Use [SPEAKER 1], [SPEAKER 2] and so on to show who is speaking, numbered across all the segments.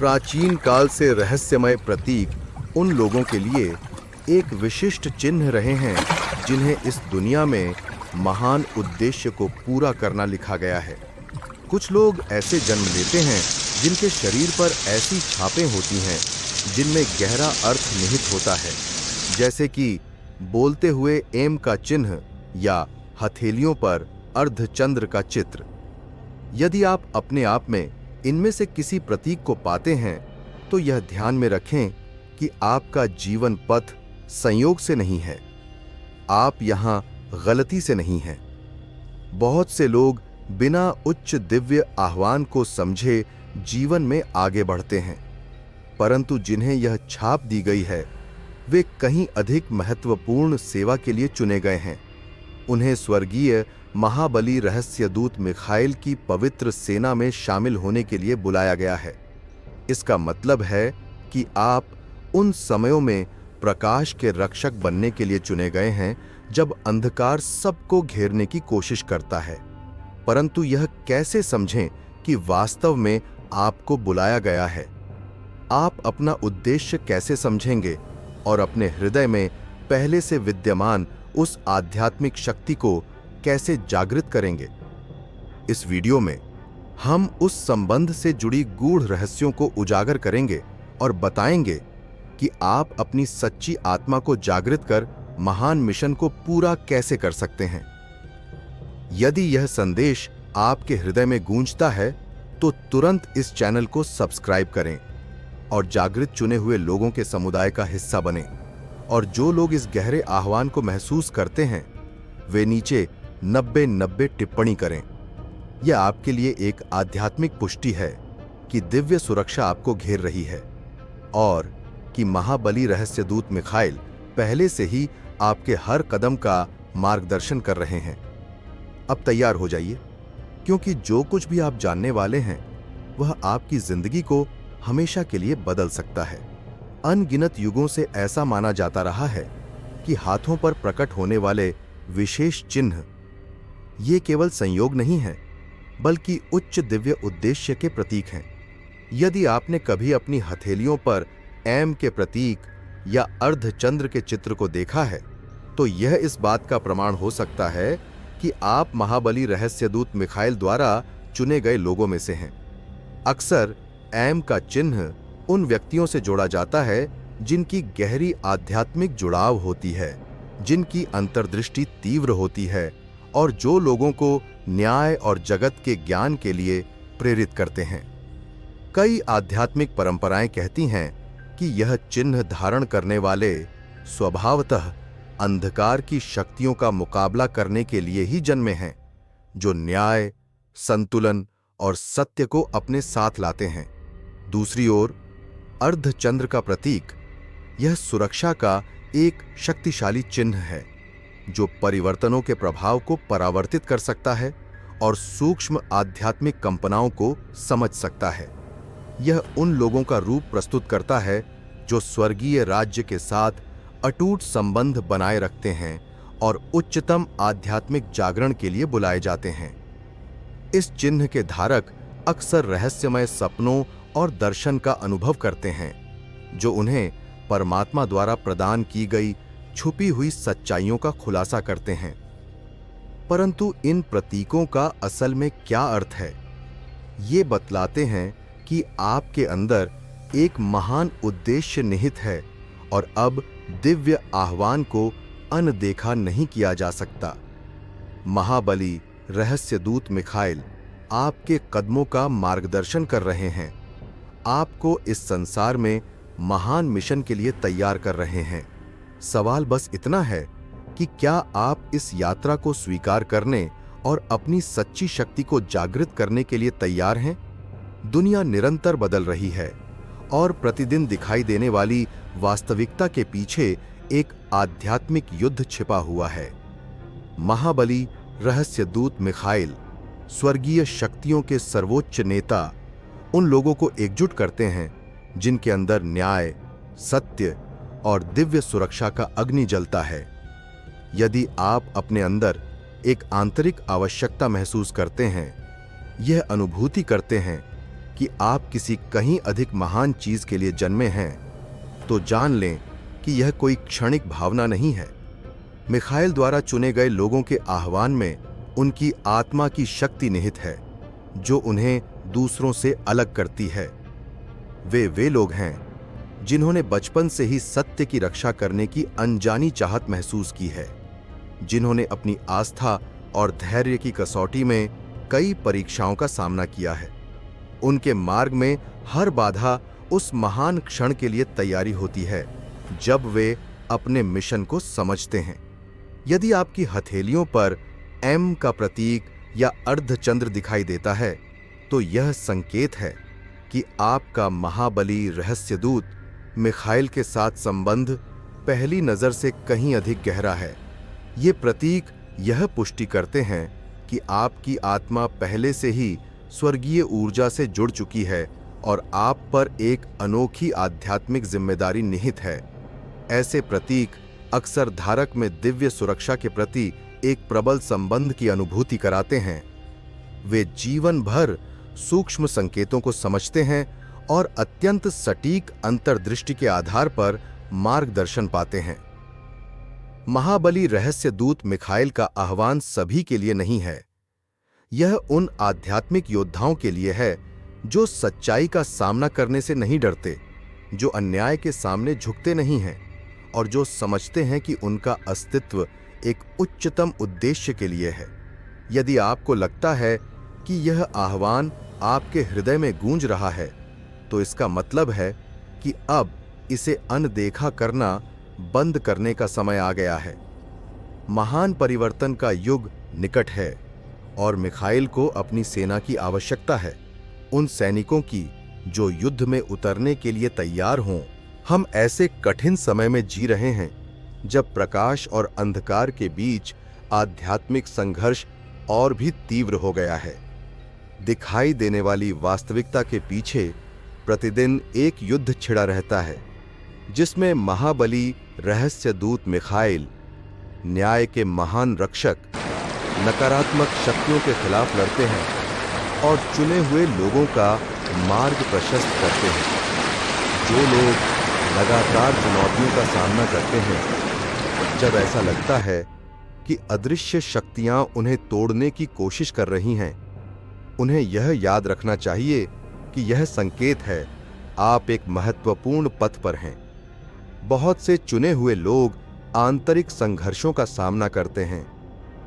[SPEAKER 1] प्राचीन काल से रहस्यमय प्रतीक उन लोगों के लिए एक विशिष्ट चिन्ह रहे हैं जिन्हें इस दुनिया में महान उद्देश्य को पूरा करना लिखा गया है। कुछ लोग ऐसे जन्म लेते हैं जिनके शरीर पर ऐसी छापें होती हैं जिनमें गहरा अर्थ निहित होता है, जैसे कि बोलते हुए एम का चिन्ह या हथेलियों पर अर्धचंद्र का चित्र। यदि आप अपने आप में इनमें से किसी प्रतीक को पाते हैं तो यह ध्यान में रखें कि आपका जीवन पथ संयोग से नहीं है, आप यहां गलती से नहीं हैं। बहुत से लोग बिना उच्च दिव्य आह्वान को समझे जीवन में आगे बढ़ते हैं, परंतु जिन्हें यह छाप दी गई है वे कहीं अधिक महत्वपूर्ण सेवा के लिए चुने गए हैं। उन्हें स्वर्गीय महाबली रहस्यदूत मिखाइल की पवित्र सेना में शामिल होने के लिए बुलाया गया है। इसका मतलब है कि आप उन समयों में प्रकाश के रक्षक बनने के लिए चुने गए हैं जब अंधकार सबको घेरने की कोशिश करता है। परंतु यह कैसे समझें कि वास्तव में आपको बुलाया गया है? आप अपना उद्देश्य कैसे समझेंगे और अपने हृदय में पहले से विद्यमान उस आध्यात्मिक शक्ति को कैसे जागृत करेंगे? इस वीडियो में हम उस संबंध से जुड़ी गूढ़ रहस्यों को उजागर करेंगे और बताएंगे कि आप अपनी सच्ची आत्मा को जागृत कर महान मिशन को पूरा कैसे कर सकते हैं। यदि यह संदेश आपके हृदय में गूंजता है तो तुरंत इस चैनल को सब्सक्राइब करें और जागृत चुने हुए लोगों के समुदाय का हिस्सा बनें। और जो लोग इस गहरे आह्वान को महसूस करते हैं वे नीचे 90-90 टिप्पणी करें। यह आपके लिए एक आध्यात्मिक पुष्टि है कि दिव्य सुरक्षा आपको घेर रही है और कि महाबली रहस्यदूत मिखाइल पहले से ही आपके हर कदम का मार्गदर्शन कर रहे हैं। अब तैयार हो जाइए, क्योंकि जो कुछ भी आप जानने वाले हैं वह आपकी जिंदगी को हमेशा के लिए बदल सकता है। अनगिनत युगों से ऐसा माना जाता रहा है कि हाथों पर प्रकट होने वाले विशेष चिन्ह ये केवल संयोग नहीं है बल्कि उच्च दिव्य उद्देश्य के प्रतीक हैं। यदि आपने कभी अपनी हथेलियों पर एम के प्रतीक या अर्धचंद्र के चित्र को देखा है तो यह इस बात का प्रमाण हो सकता है कि आप महाबली रहस्यदूत मिखाइल द्वारा चुने गए लोगों में से हैं। अक्सर एम का चिन्ह उन व्यक्तियों से जोड़ा जाता है जिनकी गहरी आध्यात्मिक जुड़ाव होती है, जिनकी अंतर्दृष्टि तीव्र होती है और जो लोगों को न्याय और जगत के ज्ञान के लिए प्रेरित करते हैं। कई आध्यात्मिक परंपराएं कहती हैं कि यह चिन्ह धारण करने वाले स्वभावतः अंधकार की शक्तियों का मुकाबला करने के लिए ही जन्मे हैं, जो न्याय, संतुलन और सत्य को अपने साथ लाते हैं। दूसरी ओर अर्धचंद्र का प्रतीक यह सुरक्षा का एक शक्तिशाली चिन्ह है जो परिवर्तनों के प्रभाव को परावर्तित कर सकता है और सूक्ष्म आध्यात्मिक कंपनाओं को समझ सकता है। यह उन लोगों का रूप प्रस्तुत करता है जो स्वर्गीय राज्य के साथ अटूट संबंध बनाए रखते हैं और उच्चतम आध्यात्मिक जागरण के लिए बुलाए जाते हैं। इस चिन्ह के धारक अक्सर रहस्यमय सपनों और दर्शन का अनुभव करते हैं जो उन्हें परमात्मा द्वारा प्रदान की गई छुपी हुई सच्चाइयों का खुलासा करते हैं। परंतु इन प्रतीकों का असल में क्या अर्थ है? ये बतलाते हैं कि आपके अंदर एक महान उद्देश्य निहित है और अब दिव्य आह्वान को अनदेखा नहीं किया जा सकता। महाबली रहस्यदूत मिखाइल आपके कदमों का मार्गदर्शन कर रहे हैं, आपको इस संसार में महान मिशन के लिए तैयार कर रहे हैं। सवाल बस इतना है कि क्या आप इस यात्रा को स्वीकार करने और अपनी सच्ची शक्ति को जागृत करने के लिए तैयार हैं? दुनिया निरंतर बदल रही है और प्रतिदिन दिखाई देने वाली वास्तविकता के पीछे एक आध्यात्मिक युद्ध छिपा हुआ है। महाबली रहस्यदूत मिखाइल स्वर्गीय शक्तियों के सर्वोच्च नेता उन लोगों को एकजुट करते हैं जिनके अंदर न्याय, सत्य और दिव्य सुरक्षा का अग्नि जलता है। यदि आप अपने अंदर एक आंतरिक आवश्यकता महसूस करते हैं, यह अनुभूति करते हैं कि आप किसी कहीं अधिक महान चीज के लिए जन्मे हैं, तो जान लें कि यह कोई क्षणिक भावना नहीं है। मिखाइल द्वारा चुने गए लोगों के आह्वान में उनकी आत्मा की शक्ति निहित है, जो उन्हें दूसरों से अलग करती है। वे लोग हैं जिन्होंने बचपन से ही सत्य की रक्षा करने की अनजानी चाहत महसूस की है, जिन्होंने अपनी आस्था और धैर्य की कसौटी में कई परीक्षाओं का सामना किया है। उनके मार्ग में हर बाधा उस महान क्षण के लिए तैयारी होती है जब वे अपने मिशन को समझते हैं। यदि आपकी हथेलियों पर एम का प्रतीक या अर्धचंद्र दिखाई देता है, तो यह संकेत है कि आपका महाबली रहस्यदूत मिखाइल के साथ संबंध पहली नजर से कहीं अधिक गहरा है। ये प्रतीक यह पुष्टि करते हैं कि आपकी आत्मा पहले से ही स्वर्गीय ऊर्जा से जुड़ चुकी है और आप पर एक अनोखी आध्यात्मिक जिम्मेदारी निहित है। ऐसे प्रतीक अक्सर धारक में दिव्य सुरक्षा के प्रति एक प्रबल संबंध की अनुभूति कराते हैं। वे जीवन भर सूक्ष्म संकेतों को समझते हैं और अत्यंत सटीक अंतर्दृष्टि के आधार पर मार्गदर्शन पाते हैं। महाबली रहस्यदूत मिखाइल का आह्वान सभी के लिए नहीं है। यह उन आध्यात्मिक योद्धाओं के लिए है जो सच्चाई का सामना करने से नहीं डरते, जो अन्याय के सामने झुकते नहीं हैं और जो समझते हैं कि उनका अस्तित्व एक उच्चतम उद्देश्य के लिए है। यदि आपको लगता है कि यह आह्वान आपके हृदय में गूंज रहा है, तो इसका मतलब है कि अब इसे अनदेखा करना बंद करने का समय आ गया है। महान परिवर्तन का युग निकट है और मिखाइल को अपनी सेना की आवश्यकता है, उन सैनिकों की जो युद्ध में उतरने के लिए तैयार हों। हम ऐसे कठिन समय में जी रहे हैं जब प्रकाश और अंधकार के बीच आध्यात्मिक संघर्ष और भी तीव्र हो गया है। दिखाई देने वाली वास्तविकता के पीछे प्रतिदिन एक युद्ध छिड़ा रहता है, जिसमें महाबली रहस्यदूत मिखाइल, न्याय के महान रक्षक, नकारात्मक शक्तियों के खिलाफ लड़ते हैं और चुने हुए लोगों का मार्ग प्रशस्त करते हैं। जो लोग लगातार चुनौतियों का सामना करते हैं, जब ऐसा लगता है कि अदृश्य शक्तियां उन्हें तोड़ने की कोशिश कर रही हैं, उन्हें यह याद रखना चाहिए कि यह संकेत है आप एक महत्वपूर्ण पथ पर हैं। बहुत से चुने हुए लोग आंतरिक संघर्षों का सामना करते हैं।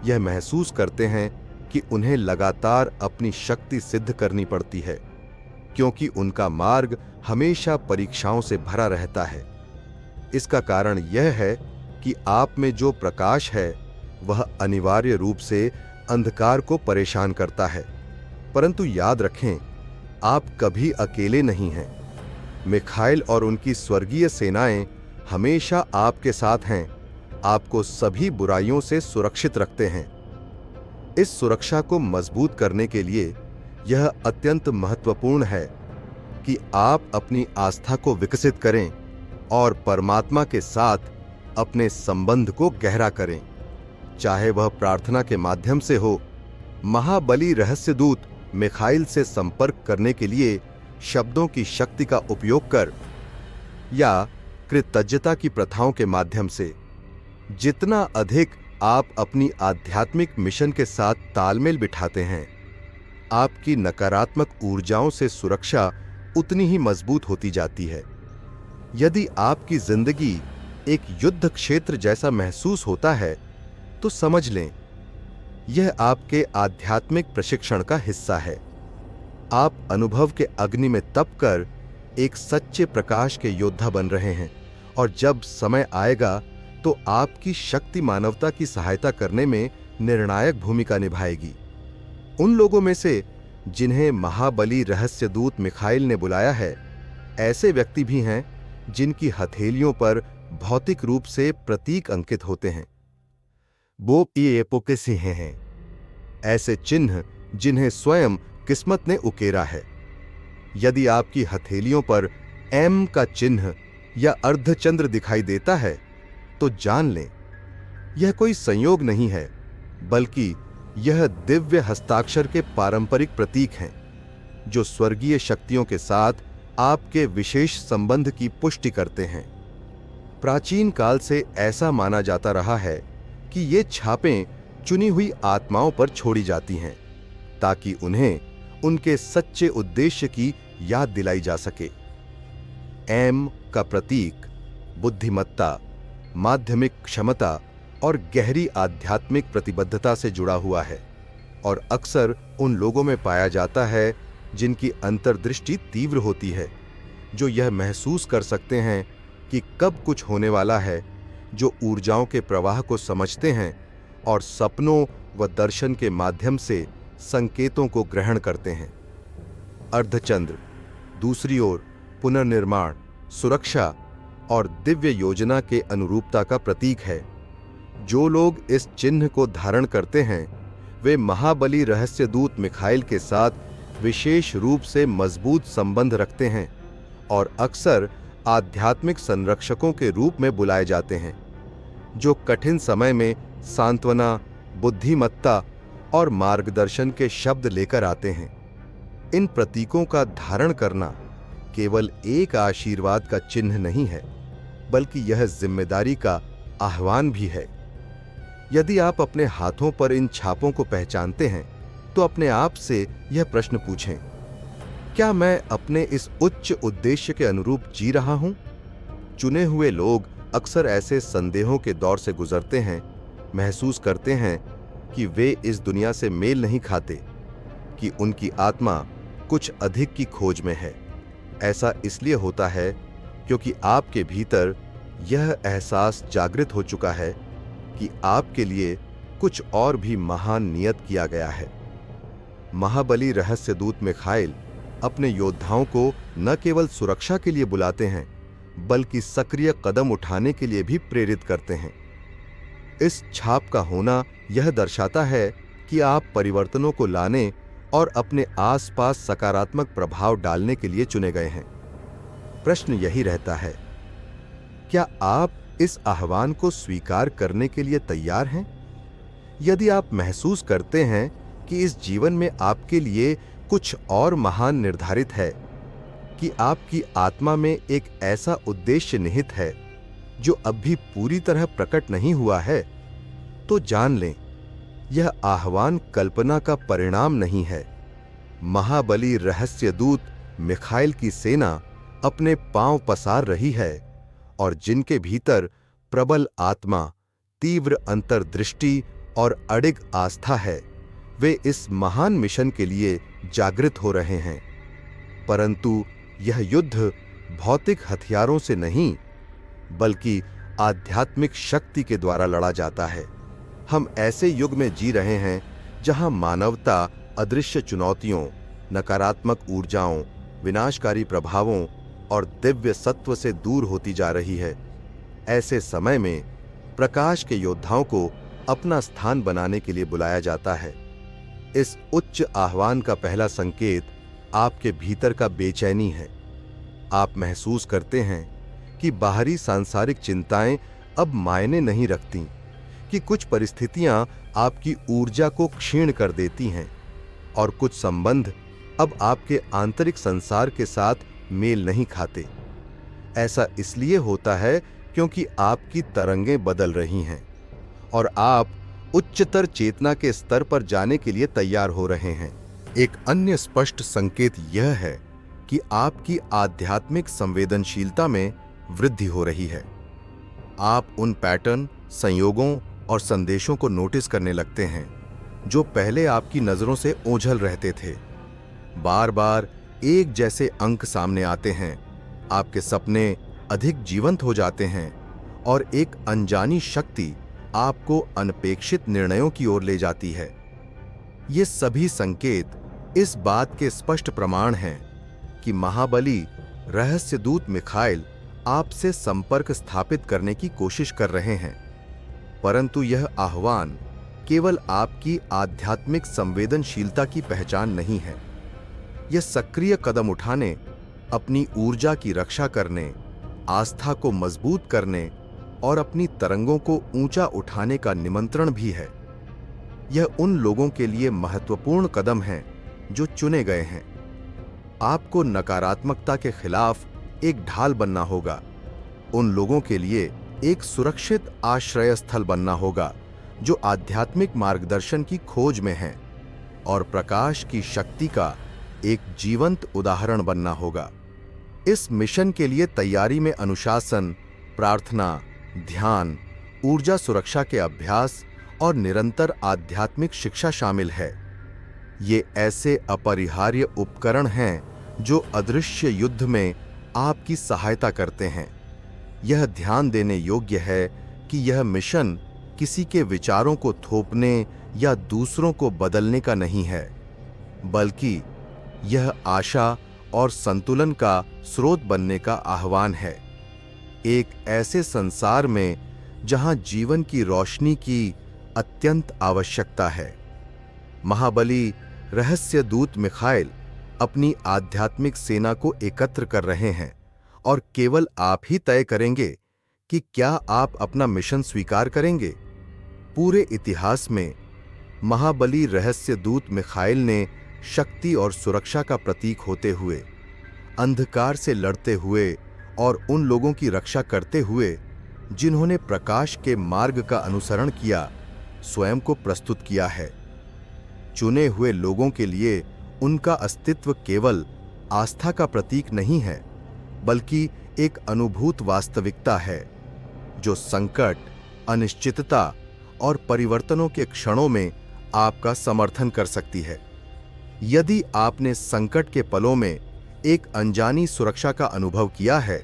[SPEAKER 1] यह महसूस करते हैं कि उन्हें लगातार अपनी शक्ति सिद्ध करनी पड़ती है, क्योंकि उनका मार्ग हमेशा परीक्षाओं से भरा रहता है। इसका कारण यह है कि आप में जो प्रकाश है वह अनिवार्य रूप से अंधकार को परेशान करता है। परंतु याद रखें, आप कभी अकेले नहीं हैं। मिखाइल और उनकी स्वर्गीय सेनाएं हमेशा आपके साथ हैं, आपको सभी बुराइयों से सुरक्षित रखते हैं। इस सुरक्षा को मजबूत करने के लिए यह अत्यंत महत्वपूर्ण है कि आप अपनी आस्था को विकसित करें और परमात्मा के साथ अपने संबंध को गहरा करें, चाहे वह प्रार्थना के माध्यम से हो। महाबली रहस्यदूत मिखाइल से संपर्क करने के लिए शब्दों की शक्ति का उपयोग कर या कृतज्ञता की प्रथाओं के माध्यम से। जितना अधिक आप अपनी आध्यात्मिक मिशन के साथ तालमेल बिठाते हैं, आपकी नकारात्मक ऊर्जाओं से सुरक्षा उतनी ही मजबूत होती जाती है। यदि आपकी जिंदगी एक युद्ध क्षेत्र जैसा महसूस होता है, तो समझ लें यह आपके आध्यात्मिक प्रशिक्षण का हिस्सा है। आप अनुभव के अग्नि में तपकर एक सच्चे प्रकाश के योद्धा बन रहे हैं और जब समय आएगा तो आपकी शक्ति मानवता की सहायता करने में निर्णायक भूमिका निभाएगी। उन लोगों में से जिन्हें महाबली रहस्यदूत मिखाइल ने बुलाया है, ऐसे व्यक्ति भी हैं जिनकी हथेलियों पर भौतिक रूप से प्रतीक अंकित होते हैं। वो ये एपोके हैं, ऐसे चिन्ह जिन्हें स्वयं किस्मत ने उकेरा है। यदि आपकी हथेलियों पर एम का चिन्ह या अर्धचंद्र दिखाई देता है, तो जान लें यह कोई संयोग नहीं है, बल्कि यह दिव्य हस्ताक्षर के पारंपरिक प्रतीक हैं। जो स्वर्गीय शक्तियों के साथ आपके विशेष संबंध की पुष्टि करते हैं। प्राचीन काल से ऐसा माना जाता रहा है कि ये छापें चुनी हुई आत्माओं पर छोड़ी जाती हैं ताकि उन्हें उनके सच्चे उद्देश्य की याद दिलाई जा सके। एम का प्रतीक बुद्धिमत्ता, माध्यमिक क्षमता और गहरी आध्यात्मिक प्रतिबद्धता से जुड़ा हुआ है और अक्सर उन लोगों में पाया जाता है जिनकी अंतर्दृष्टि तीव्र होती है, जो यह महसूस कर सकते हैं कि कब कुछ होने वाला है, जो ऊर्जाओं के प्रवाह को समझते हैं और सपनों व दर्शन के माध्यम से संकेतों को ग्रहण करते हैं। अर्धचंद्र दूसरी ओर पुनर्निर्माण, सुरक्षा और दिव्य योजना के अनुरूपता का प्रतीक है। जो लोग इस चिन्ह को धारण करते हैं वे महाबली रहस्यदूत मिखाइल के साथ विशेष रूप से मजबूत संबंध रखते हैं और अक्सर आध्यात्मिक संरक्षकों के रूप में बुलाए जाते हैं, जो कठिन समय में सांत्वना, बुद्धिमत्ता और मार्गदर्शन के शब्द लेकर आते हैं। इन प्रतीकों का धारण करना केवल एक आशीर्वाद का चिन्ह नहीं है, बल्कि यह जिम्मेदारी का आह्वान भी है। यदि आप अपने हाथों पर इन छापों को पहचानते हैं तो अपने आप से यह प्रश्न पूछें, क्या मैं अपने इस उच्च उद्देश्य के अनुरूप जी रहा हूं? चुने हुए लोग अक्सर ऐसे संदेहों के दौर से गुजरते हैं, महसूस करते हैं कि वे इस दुनिया से मेल नहीं खाते, कि उनकी आत्मा कुछ अधिक की खोज में है। ऐसा इसलिए होता है क्योंकि आपके भीतर यह एहसास जागृत हो चुका है कि आपके लिए कुछ और भी महान नियत किया गया है। महाबली रहस्यदूत मिखाइल अपने योद्धाओं को न केवल सुरक्षा के लिए बुलाते हैं, बल्कि सक्रिय कदम उठाने के लिए भी प्रेरित करते हैं। इस छाप का होना यह दर्शाता है कि आप परिवर्तनों को लाने और अपने आसपास सकारात्मक प्रभाव डालने के लिए चुने गए हैं। प्रश्न यही रहता है, क्या आप इस आह्वान को स्वीकार करने के लिए तैयार हैं? यदि आप महसूस करते हैं कि इस जीवन में आपके लिए कुछ और महान निर्धारित है, कि आपकी आत्मा में एक ऐसा उद्देश्य निहित है जो अब भी पूरी तरह प्रकट नहीं हुआ है, तो जान लें, यह आह्वान कल्पना का परिणाम नहीं है। महाबली रहस्यदूत मिखाइल की सेना अपने पांव पसार रही है और जिनके भीतर प्रबल आत्मा, तीव्र अंतर्दृष्टि और अडिग आस्था है, वे इस महान मिशन के लिए जागृत हो रहे हैं। परंतु यह युद्ध भौतिक हथियारों से नहीं, बल्कि आध्यात्मिक शक्ति के द्वारा लड़ा जाता है। हम ऐसे युग में जी रहे हैं जहां मानवता अदृश्य चुनौतियों, नकारात्मक ऊर्जाओं, विनाशकारी प्रभावों और दिव्य सत्व से दूर होती जा रही है। ऐसे समय में प्रकाश के योद्धाओं को अपना स्थान बनाने के लिए बुलाया जाता है। इस उच्च आह्वान का पहला संकेत आपके भीतर का बेचैनी है। आप महसूस करते हैं कि बाहरी सांसारिक चिंताएं अब मायने नहीं रखती, कि कुछ परिस्थितियां आपकी ऊर्जा को क्षीण कर देती हैं और कुछ संबंध अब आपके आंतरिक संसार के साथ मेल नहीं खाते। ऐसा इसलिए होता है क्योंकि आपकी तरंगें बदल रही हैं और आप उच्चतर चेतना के स्तर पर जाने के लिए तैयार हो रहे हैं। एक अन्य स्पष्ट संकेत यह है कि आपकी आध्यात्मिक संवेदनशीलता में वृद्धि हो रही है। आप उन पैटर्न, संयोगों और संदेशों को नोटिस करने लगते हैं जो पहले आपकी नजरों से ओझल रहते थे। बार बार एक जैसे अंक सामने आते हैं, आपके सपने अधिक जीवंत हो जाते हैं और एक अनजानी शक्ति आपको अनपेक्षित निर्णयों की ओर ले जाती है। ये सभी संकेत इस बात के स्पष्ट प्रमाण हैं कि महाबली रहस्यदूत मिखाइल आपसे संपर्क स्थापित करने की कोशिश कर रहे हैं। परंतु यह आह्वान केवल आपकी आध्यात्मिक संवेदनशीलता की पहचान नहीं है। यह सक्रिय कदम उठाने, अपनी ऊर्जा की रक्षा करने, आस्था को मजबूत करने और अपनी तरंगों को ऊंचा उठाने का निमंत्रण भी है। यह उन लोगों के लिए महत्वपूर्ण कदम है जो चुने गए हैं, आपको नकारात्मकता के खिलाफ एक ढाल बनना होगा। उन लोगों के लिए एक सुरक्षित आश्रय स्थल बनना होगा जो आध्यात्मिक मार्गदर्शन की खोज में हैं, और प्रकाश की शक्ति का एक जीवंत उदाहरण बनना होगा। इस मिशन के लिए तैयारी में अनुशासन, प्रार्थना, ध्यान, ऊर्जा सुरक्षा के अभ्यास और निरंतर आध्यात्मिक शिक्षा शामिल है। ये ऐसे अपरिहार्य उपकरण हैं जो अदृश्य युद्ध में आपकी सहायता करते हैं। यह ध्यान देने योग्य है कि यह मिशन किसी के विचारों को थोपने या दूसरों को बदलने का नहीं है, बल्कि यह आशा और संतुलन का स्रोत बनने का आह्वान है। एक ऐसे संसार में जहां जीवन की रोशनी की अत्यंत आवश्यकता है। महाबली रहस्य दूत मिखाइल अपनी आध्यात्मिक सेना को एकत्र कर रहे हैं, और केवल आप ही तय करेंगे कि क्या आप अपना मिशन स्वीकार करेंगे। पूरे इतिहास में महाबली रहस्य दूत मिखाइल ने शक्ति और सुरक्षा का प्रतीक होते हुए, अंधकार से लड़ते हुए और उन लोगों की रक्षा करते हुए जिन्होंने प्रकाश के मार्ग का अनुसरण किया, स्वयं को प्रस्तुत किया है। चुने हुए लोगों के लिए उनका अस्तित्व केवल आस्था का प्रतीक नहीं है, बल्कि एक अनुभूत वास्तविकता है जो संकट, अनिश्चितता और परिवर्तनों के क्षणों में आपका समर्थन कर सकती है। यदि आपने संकट के पलों में एक अनजानी सुरक्षा का अनुभव किया है,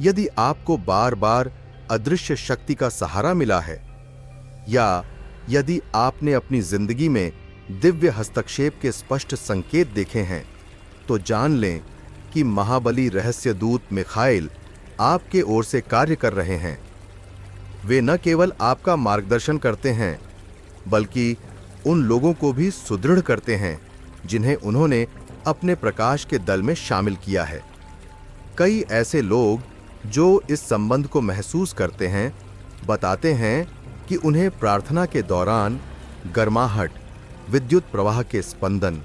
[SPEAKER 1] यदि आपको बार बार अदृश्य शक्ति का सहारा मिला है, या यदि आपने अपनी जिंदगी में दिव्य हस्तक्षेप के स्पष्ट संकेत देखे हैं, तो जान लें कि महाबली रहस्य दूत मिखाइल आपके ओर से कार्य कर रहे हैं। वे न केवल आपका मार्गदर्शन करते हैं, बल्कि उन लोगों को भी सुदृढ़ करते हैं जिन्हें उन्होंने अपने प्रकाश के दल में शामिल किया है। कई ऐसे लोग जो इस संबंध को महसूस करते हैं बताते हैं कि उन्हें प्रार्थना के दौरान गर्माहट, विद्युत प्रवाह के स्पंदन,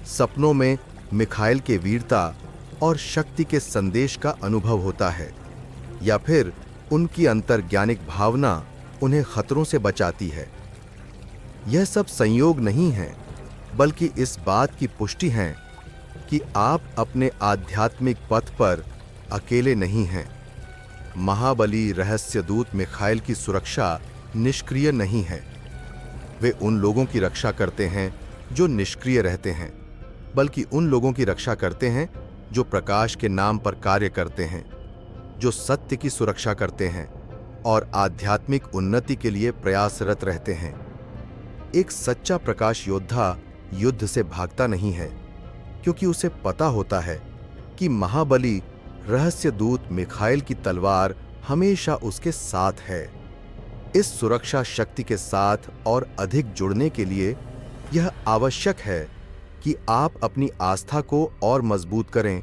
[SPEAKER 1] सपनों में मिखाइल के वीरता और शक्ति के संदेश का अनुभव होता है, या फिर उनकी अंतर्ज्ञानिक भावना उन्हें खतरों से बचाती है। यह सब संयोग नहीं है, बल्कि इस बात की पुष्टि है कि आप अपने आध्यात्मिक पथ पर अकेले नहीं हैं। महाबली रहस्य दूत मिखाइल की सुरक्षा निष्क्रिय नहीं है। वे उन लोगों की रक्षा करते हैं जो निष्क्रिय रहते हैं, बल्कि उन लोगों की रक्षा करते हैं जो प्रकाश के नाम पर कार्य करते हैं, जो सत्य की सुरक्षा करते हैं और आध्यात्मिक उन्नति के लिए प्रयासरत रहते हैं। एक सच्चा प्रकाश योद्धा युद्ध से भागता नहीं है, क्योंकि उसे पता होता है कि महाबली रहस्य दूत मिखाइल की तलवार हमेशा उसके साथ है। इस सुरक्षा शक्ति के साथ और अधिक जुड़ने के लिए यह आवश्यक है कि आप अपनी आस्था को और मजबूत करें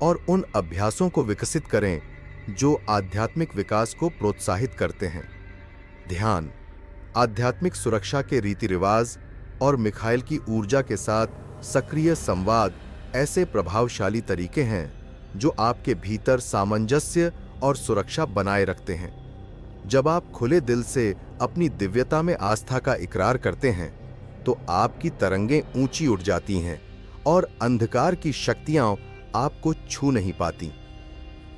[SPEAKER 1] और उन अभ्यासों को विकसित करें जो आध्यात्मिक विकास को प्रोत्साहित करते हैं। ध्यान, आध्यात्मिक सुरक्षा के रीति रिवाज और मिखाइल की ऊर्जा के साथ सक्रिय संवाद ऐसे प्रभावशाली तरीके हैं जो आपके भीतर सामंजस्य और सुरक्षा बनाए रखते हैं। जब आप खुले दिल से अपनी दिव्यता में आस्था का इकरार करते हैं, तो आपकी तरंगें ऊंची उठ जाती हैं और अंधकार की शक्तियां आपको छू नहीं पाती।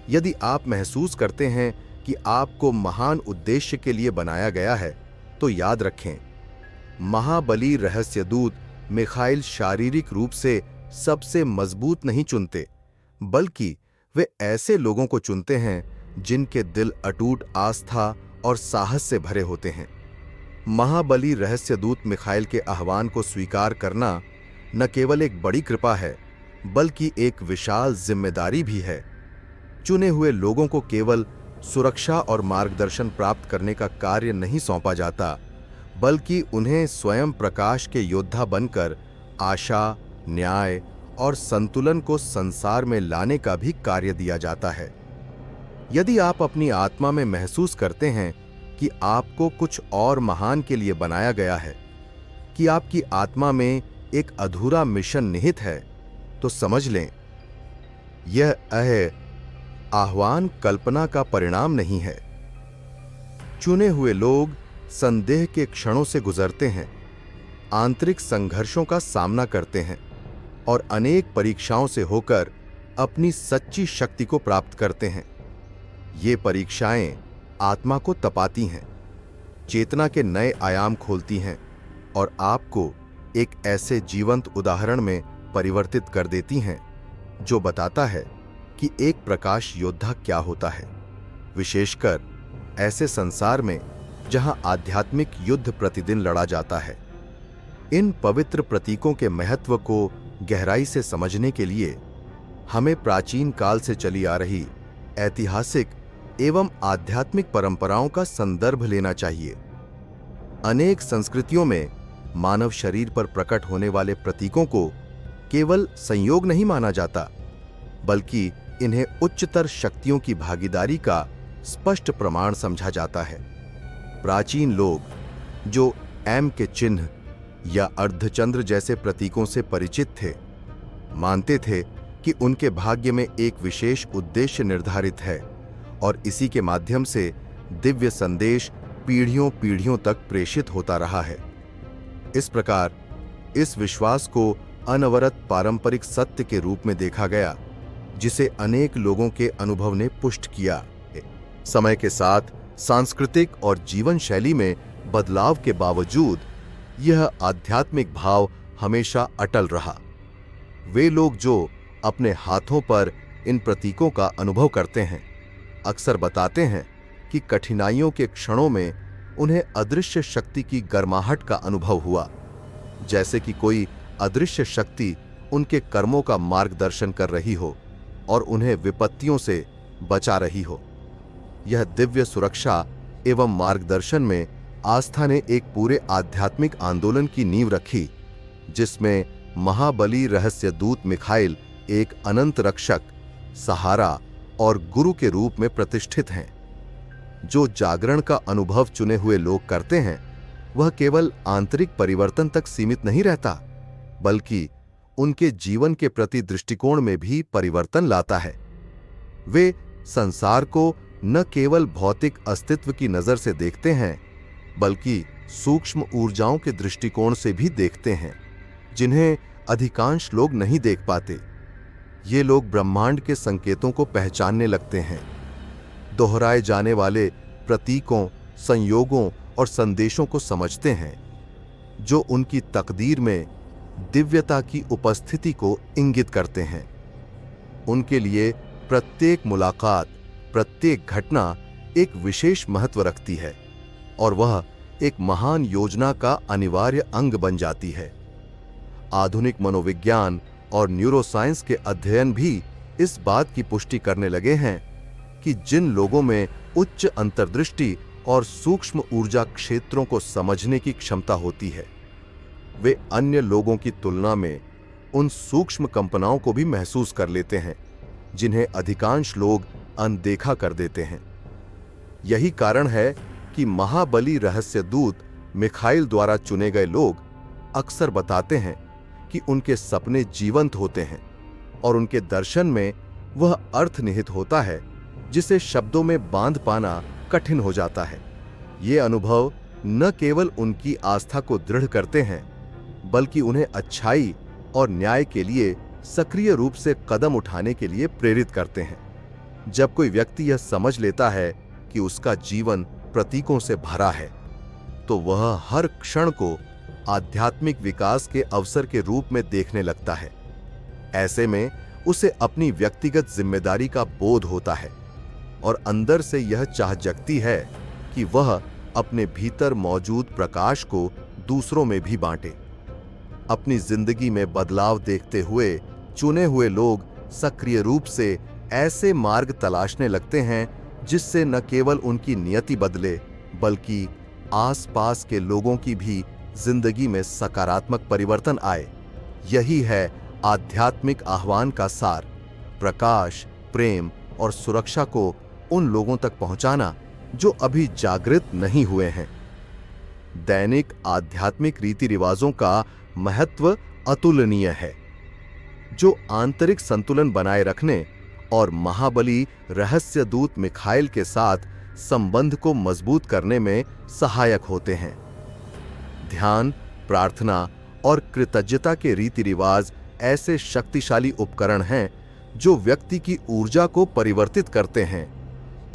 [SPEAKER 1] यदि आप महसूस करते हैं कि आपको महान उद्देश्य के लिए बनाया गया है, तो याद रखें, महाबली रहस्य दूत मिखाइल शारीरिक रूप से सबसे मजबूत नहीं चुनते, बल्कि वे ऐसे लोगों को चुनते हैं जिनके दिल अटूट आस्था और साहस से भरे होते हैं। महाबली रहस्य दूत मिखाइल के आह्वान को स्वीकार करना न केवल एक बड़ी कृपा है, बल्कि एक विशाल जिम्मेदारी भी है। चुने हुए लोगों को केवल सुरक्षा और मार्गदर्शन प्राप्त करने का कार्य नहीं सौंपा जाता, बल्कि उन्हें स्वयं प्रकाश के योद्धा बनकर आशा, न्याय और संतुलन को संसार में लाने का भी कार्य दिया जाता है। यदि आप अपनी आत्मा में महसूस करते हैं कि आपको कुछ और महान के लिए बनाया गया है, कि आपकी आत्मा में एक अधूरा मिशन निहित है, तो समझ लें यह आह्वान कल्पना का परिणाम नहीं है। चुने हुए लोग संदेह के क्षणों से गुजरते हैं, आंतरिक संघर्षों का सामना करते हैं और अनेक परीक्षाओं से होकर अपनी सच्ची शक्ति को प्राप्त करते हैं। ये परीक्षाएं आत्मा को तपाती हैं, चेतना के नए आयाम खोलती हैं और आपको एक ऐसे जीवंत उदाहरण में परिवर्तित कर देती हैं जो बताता है कि एक प्रकाश योद्धा क्या होता है, विशेषकर ऐसे संसार में जहां आध्यात्मिक युद्ध प्रतिदिन लड़ा जाता है। इन पवित्र प्रतीकों के महत्व को गहराई से समझने के लिए हमें प्राचीन काल से चली आ रही ऐतिहासिक एवं आध्यात्मिक परंपराओं का संदर्भ लेना चाहिए। अनेक संस्कृतियों में मानव शरीर पर प्रकट होने वाले प्रतीकों को केवल संयोग नहीं माना जाता, बल्कि इन्हें उच्चतर शक्तियों की भागीदारी का स्पष्ट प्रमाण समझा जाता है। प्राचीन लोग जो एम के चिन्ह या अर्धचंद्र जैसे प्रतीकों से परिचित थे, मानते थे कि उनके भाग्य में एक विशेष उद्देश्य निर्धारित है और इसी के माध्यम से दिव्य संदेश पीढ़ियों पीढ़ियों तक प्रेषित होता रहा है। इस प्रकार इस विश्वास को अनवरत पारंपरिक सत्य के रूप में देखा गया, जिसे अनेक लोगों के अनुभव ने पुष्ट किया। समय के साथ सांस्कृतिक और जीवन शैली में बदलाव के बावजूद यह आध्यात्मिक भाव हमेशा अटल रहा। वे लोग जो अपने हाथों पर इन प्रतीकों का अनुभव करते हैं, अक्सर बताते हैं कि कठिनाइयों के क्षणों में उन्हें अदृश्य शक्ति की गर्माहट का अनुभव हुआ, जैसे कि कोई अदृश्य शक्ति उनके कर्मों का मार्गदर्शन कर रही हो और उन्हें विपत्तियों से बचा रही हो। यह दिव्य सुरक्षा एवं मार्गदर्शन में आस्था ने एक पूरे आध्यात्मिक आंदोलन की नींव रखी, जिसमें महाबली रहस्य दूत मिखाइल एक अनंत रक्षक, सहारा और गुरु के रूप में प्रतिष्ठित हैं। जो जागरण का अनुभव चुने हुए लोग करते हैं, वह केवल आंतरिक परिवर्तन तक सीमित नहीं रहता, बल्कि उनके जीवन के प्रति दृष्टिकोण में भी परिवर्तन लाता है। वे संसार को न केवल भौतिक अस्तित्व की नजर से देखते हैं, बल्कि सूक्ष्म ऊर्जाओं के दृष्टिकोण से भी देखते हैं, जिन्हें अधिकांश लोग नहीं देख पाते। ये लोग ब्रह्मांड के संकेतों को पहचानने लगते हैं, दोहराए जाने वाले प्रतीकों, संयोगों और संदेशों को समझते हैं, जो उनकी तकदीर में दिव्यता की उपस्थिति को इंगित करते हैं। उनके लिए प्रत्येक मुलाकात, प्रत्येक घटना एक विशेष महत्व रखती है और वह एक महान योजना का अनिवार्य अंग बन जाती है। आधुनिक मनोविज्ञान और न्यूरोसाइंस के अध्ययन भी इस बात की पुष्टि करने लगे हैं कि जिन लोगों में उच्च अंतर्दृष्टि और सूक्ष्म ऊर्जा क्षेत्रों को समझने की क्षमता होती है, वे अन्य लोगों की तुलना में उन सूक्ष्म कंपनाओं को भी महसूस कर लेते हैं, जिन्हें अधिकांश लोग अनदेखा कर देते हैं। यही कारण है कि महाबली रहस्यदूत मिखाइल द्वारा चुने गए लोग अक्सर बताते हैं कि उनके सपने जीवंत होते हैं और उनके दर्शन में वह अर्थ निहित होता है जिसे शब्दों में बांध पाना कठिन हो जाता है। ये अनुभव न केवल उनकी आस्था को दृढ़ करते हैं, बल्कि उन्हें अच्छाई और न्याय के लिए सक्रिय रूप से कदम उठाने के लिए प्रेरित करते हैं। जब कोई व्यक्ति यह समझ लेता है कि उसका जीवन प्रतीकों से भरा है, तो वह हर क्षण को आध्यात्मिक विकास के अवसर के रूप में देखने लगता है। ऐसे में उसे अपनी व्यक्तिगत जिम्मेदारी का बोध होता है और अंदर से यह चाह जगती है कि वह अपने भीतर मौजूद प्रकाश को दूसरों में भी बांटे। अपनी जिंदगी में बदलाव देखते हुए चुने हुए लोग सक्रिय रूप से ऐसे मार्ग तलाशने लगते हैं जिससे न केवल उनकी नियति बदले, बल्कि आसपास के लोगों की भी जिंदगी में सकारात्मक परिवर्तन आए। यही है आध्यात्मिक आह्वान का सार, प्रकाश, प्रेम और सुरक्षा को उन लोगों तक पहुंचाना जो अभी जागृत नहीं हुए हैं। दैनिक आध्यात्मिक रीति रिवाजों का महत्व अतुलनीय है, जो आंतरिक संतुलन बनाए रखने और महाबली रहस्य दूत मिखाइल के साथ संबंध को मजबूत करने में सहायक होते हैं। ध्यान, प्रार्थना और कृतज्ञता के रीति रिवाज ऐसे शक्तिशाली उपकरण हैं जो व्यक्ति की ऊर्जा को परिवर्तित करते हैं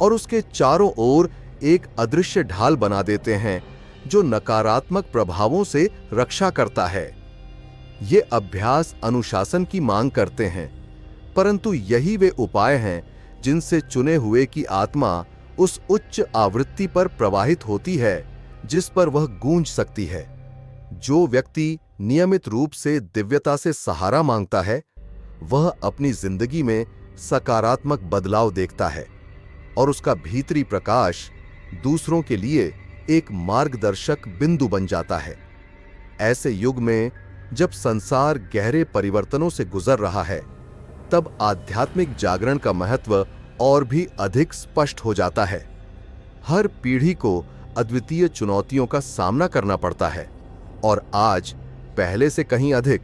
[SPEAKER 1] और उसके चारों ओर एक अदृश्य ढाल बना देते हैं जो नकारात्मक प्रभावों से रक्षा करता है। ये अभ्यास अनुशासन की मांग करते हैं, परंतु यही वे उपाय हैं जिनसे चुने हुए की आत्मा उस उच्च आवृत्ति पर प्रवाहित होती है जिस पर वह गूंज सकती है। जो व्यक्ति नियमित रूप से दिव्यता से सहारा मांगता है, वह अपनी जिंदगी में सकारात्मक बदलाव देखता है और उसका भीतरी प्रकाश दूसरों के लिए एक मार्गदर्शक बिंदु बन जाता है। ऐसे युग में जब संसार गहरे परिवर्तनों से गुजर रहा है, तब आध्यात्मिक जागरण का महत्व और भी अधिक स्पष्ट हो जाता है। हर पीढ़ी को अद्वितीय चुनौतियों का सामना करना पड़ता है और आज पहले से कहीं अधिक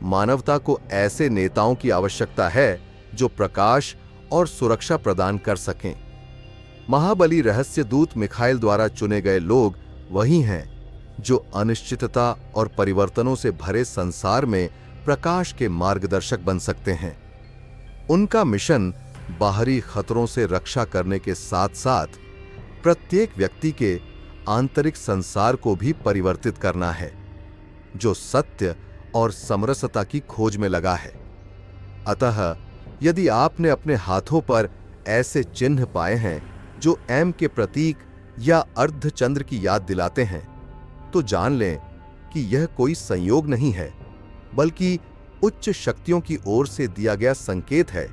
[SPEAKER 1] मानवता को ऐसे नेताओं की आवश्यकता है जो प्रकाश और सुरक्षा प्रदान कर सकें। महाबली रहस्य दूत मिखाइल द्वारा चुने गए लोग वही हैं जो अनिश्चितता और परिवर्तनों से भरे संसार में प्रकाश के मार्गदर्शक बन सकते हैं। उनका मिशन बाहरी खतरों से रक्षा करने के साथ साथ प्रत्येक व्यक्ति के आंतरिक संसार को भी परिवर्तित करना है, जो सत्य और समरसता की खोज में लगा है। अतः यदि आपने अपने हाथों पर ऐसे चिन्ह पाए हैं जो एम के प्रतीक या अर्धचंद्र की याद दिलाते हैं, तो जान लें कि यह कोई संयोग नहीं है, बल्कि उच्च शक्तियों की ओर से दिया गया संकेत है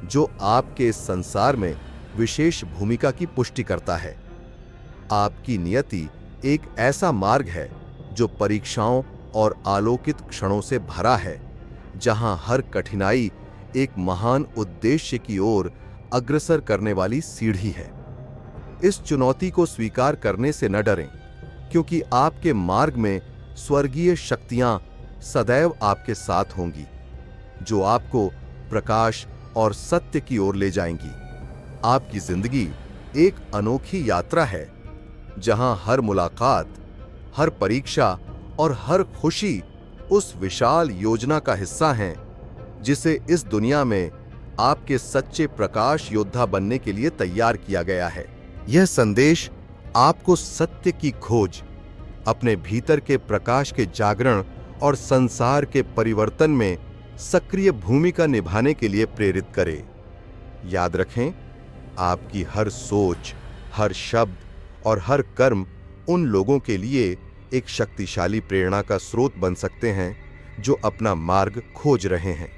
[SPEAKER 1] जो आपके इस संसार में विशेष भूमिका की पुष्टि करता है। आपकी नियति एक ऐसा मार्ग है जो परीक्षाओं और आलोकित क्षणों से भरा है, जहां हर कठिनाई एक महान उद्देश्य की ओर अग्रसर करने वाली सीढ़ी है। इस चुनौती को स्वीकार करने से न डरें, क्योंकि आपके मार्ग में स्वर्गीय शक्तियां सदैव आपके साथ होंगी, जो आपको प्रकाश और सत्य की ओर ले जाएंगी। आपकी जिंदगी एक अनोखी यात्रा है, जहां हर मुलाकात, हर परीक्षा और हर खुशी उस विशाल योजना का हिस्सा हैं जिसे इस दुनिया में आपके सच्चे प्रकाश योद्धा बनने के लिए तैयार किया गया है। यह संदेश आपको सत्य की खोज, अपने भीतर के प्रकाश के जागरण और संसार के परिवर्तन में सक्रिय भूमिका निभाने के लिए प्रेरित करे। याद रखें, आपकी हर सोच, हर शब्द और हर कर्म उन लोगों के लिए एक शक्तिशाली प्रेरणा का स्रोत बन सकते हैं जो अपना मार्ग खोज रहे हैं।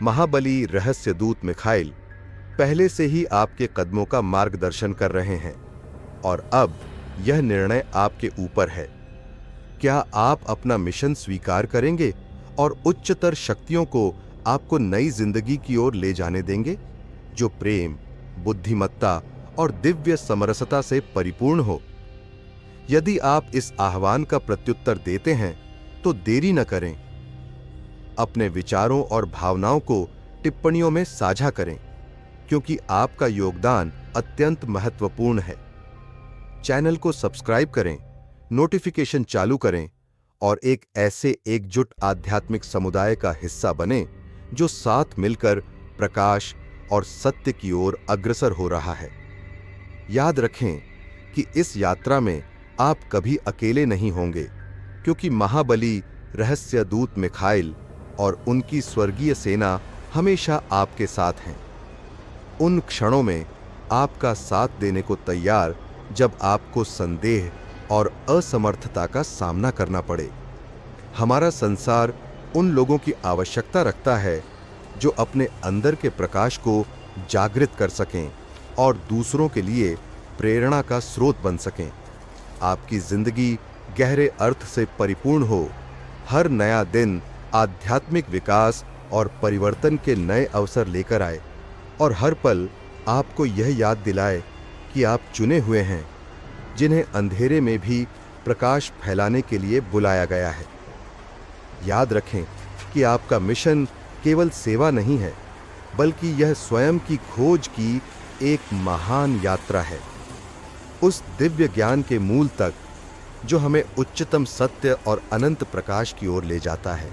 [SPEAKER 1] महाबली रहस्य दूत मिखाइल पहले से ही आपके कदमों का मार्गदर्शन कर रहे हैं और अब यह निर्णय आपके ऊपर है। क्या आप अपना मिशन स्वीकार करेंगे और उच्चतर शक्तियों को आपको नई जिंदगी की ओर ले जाने देंगे, जो प्रेम, बुद्धिमत्ता और दिव्य समरसता से परिपूर्ण हो? यदि आप इस आह्वान का प्रत्युत्तर देते हैं तो देरी न करें। अपने विचारों और भावनाओं को टिप्पणियों में साझा करें, क्योंकि आपका योगदान अत्यंत महत्वपूर्ण है। चैनल को सब्सक्राइब करें, नोटिफिकेशन चालू करें और एक ऐसे एकजुट आध्यात्मिक समुदाय का हिस्सा बने जो साथ मिलकर प्रकाश और सत्य की ओर अग्रसर हो रहा है। याद रखें कि इस यात्रा में आप कभी अकेले नहीं होंगे, क्योंकि महाबली रहस्य दूत मिखाइल और उनकी स्वर्गीय सेना हमेशा आपके साथ हैं। उन क्षणों में आपका साथ देने को तैयार जब आपको संदेह और असमर्थता का सामना करना पड़े। हमारा संसार उन लोगों की आवश्यकता रखता है जो अपने अंदर के प्रकाश को जागृत कर सकें और दूसरों के लिए प्रेरणा का स्रोत बन सकें। आपकी जिंदगी गहरे अर्थ से परिपूर्ण हो, हर नया दिन आध्यात्मिक विकास और परिवर्तन के नए अवसर लेकर आए और हर पल आपको यह याद दिलाए कि आप चुने हुए हैं, जिन्हें अंधेरे में भी प्रकाश फैलाने के लिए बुलाया गया है। याद रखें कि आपका मिशन केवल सेवा नहीं है, बल्कि यह स्वयं की खोज की एक महान यात्रा है, उस दिव्य ज्ञान के मूल तक जो हमें उच्चतम सत्य और अनंत प्रकाश की ओर ले जाता है।